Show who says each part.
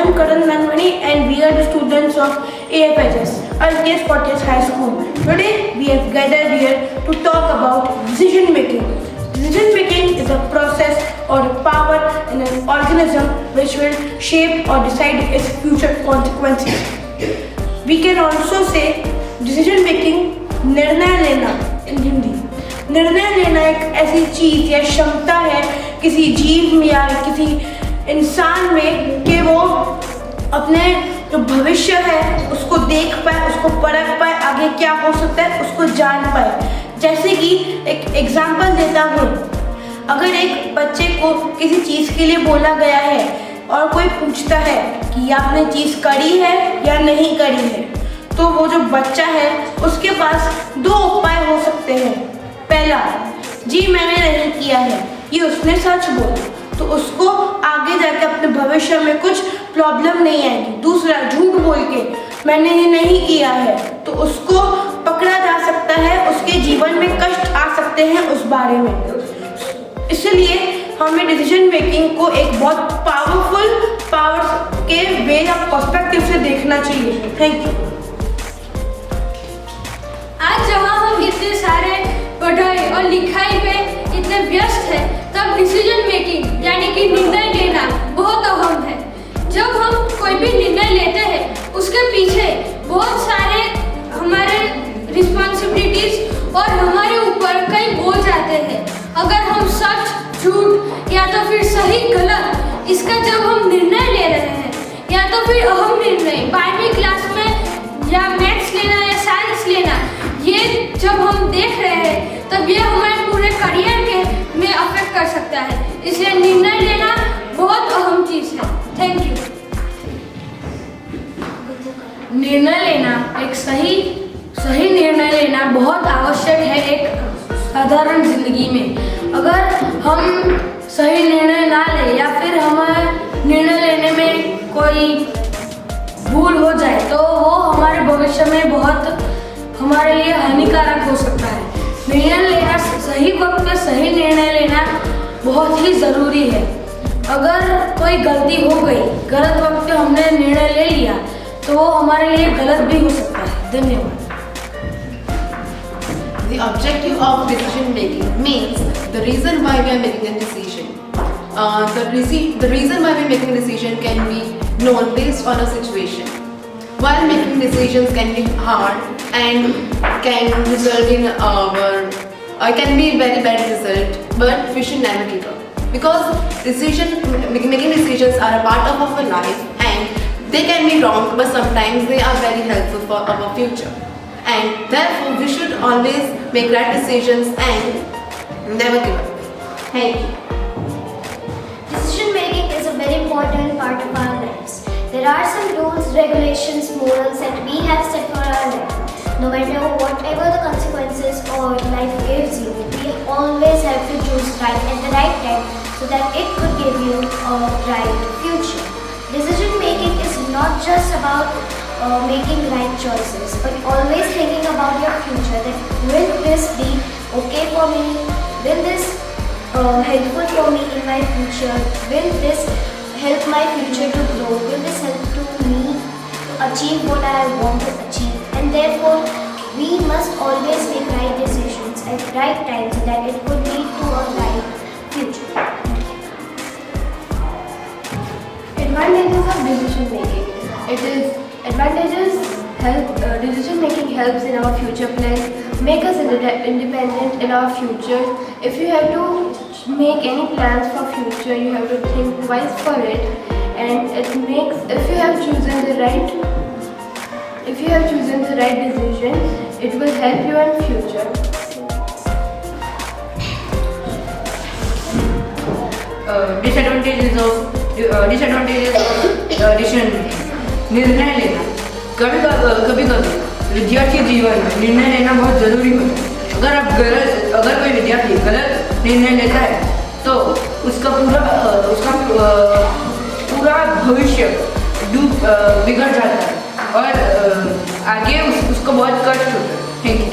Speaker 1: am Karan Nanmani and we are the students of AFHS, Altius Fortis High School. Today we have gathered here to talk about decision making. Decision making is a process or a power in an organism which will shape or decide its future consequences. We can also say decision making निर्णय लेना in Hindi. निर्णय लेना एक ऐसी चीज या क्षमता है किसी जीव में या किसी इंसान में कि वो अपने जो भविष्य है उसको देख पाए, उसको परख पाए, आगे क्या हो सकता है उसको जान पाए. जैसे कि एक एग्जाम्पल देता हूँ, अगर एक बच्चे को किसी चीज़ के लिए बोला गया है और कोई पूछता है कि आपने चीज़ करी है या नहीं करी है, तो वो जो बच्चा है उसके पास दो उपाय हो सकते हैं. पहला, जी मैंने नहीं किया है, ये उसने सच बोला तो उसको आगे जाके अपने भविष्य में कुछ प्रॉब्लम नहीं आएगी. दूसरा, झूठ बोल के मैंने ये नहीं किया है तो उसको पकड़ा जा सकता है, उसके जीवन में कष्ट आ सकते हैं उस बारे में. इसलिए हमें डिसीजन मेकिंग को एक बहुत पावर्स के वे या पर्सपेक्टिव से देखना चाहिए. Thank you.
Speaker 2: आज जहाँ हम इतने सारे पढ़ाई और लिखाई में इतने व्यस्त हैं, तब डिसीजन मेकिंग यानी कि निर्णय लेना बहुत अहम है. जब हम कोई भी निर्णय लेते हैं उसके पीछे बहुत सारे हमारे रिस्पॉन्सिबिलिटीज और हमारे ऊपर कई बोझ आते हैं. अगर हम सच झूठ या तो फिर सही गलत इसका जब हम निर्णय ले रहे हैं या तो फिर अहम निर्णय 12वीं क्लास में या मैथ्स लेना या साइंस लेना, ये जब हम देख रहे हैं तब ये हमारे पूरे करियर के में अफेक्ट कर सकता है. इसलिए निर्णय लेना बहुत अहम चीज़ है. Thank you.
Speaker 3: निर्णय लेना एक सही निर्णय लेना बहुत आवश्यक है एक साधारण जिंदगी में. अगर हम सही निर्णय ना लें या फिर हमें निर्णय लेने में कोई भूल हो जाए तो वो हमारे भविष्य में बहुत हमारे लिए हानिकारक हो सकता है. निर्णय लेना, सही वक्त पे सही निर्णय लेना बहुत ही ज़रूरी है. अगर कोई गलती हो गई, गलत वक्त पे हमने निर्णय ले लिया तो वो हमारे लिए गलत भी हो सकता है. धन्यवाद.
Speaker 4: The objective of decision making means the reason why we are making a decision. The reason why we are making a decision can be known based on a situation. While making decisions can be hard and can result in can be very bad result, but we should never give up because making decisions are a part of our life and they can be wrong, but sometimes they are very helpful for our future. And therefore, we should always make right decisions and never give up.
Speaker 2: Thank you. Decision making is a very important part of our lives. There are some rules, regulations, morals that we have set for our life. No matter whatever the consequences or life gives you, we always have to choose right at the right time so that it could give you a bright future. Decision making is not just about making right choices, but always thinking about your future, that will this be okay for me, will this helpful for me in my future, will this help my future to grow, will this help to me to achieve what I want to achieve. And therefore we must always make right decisions at right time so that it could lead to a bright future.
Speaker 5: Advantages of decision making. Decision making helps in our future plans, make us independent in our future. If you have to make any plans for future, you have to think twice for it, and if you have chosen the right decision, it will help you in future.
Speaker 3: Disadvantages of decision making. निर्णय लेना कभी विद्यार्थी जीवन में निर्णय लेना बहुत ज़रूरी होता है. अगर कोई विद्यार्थी गलत निर्णय लेता है तो उसका पूरा भविष्य बिगड़ जाता है और आगे उसको बहुत कष्ट होता है. Thank you.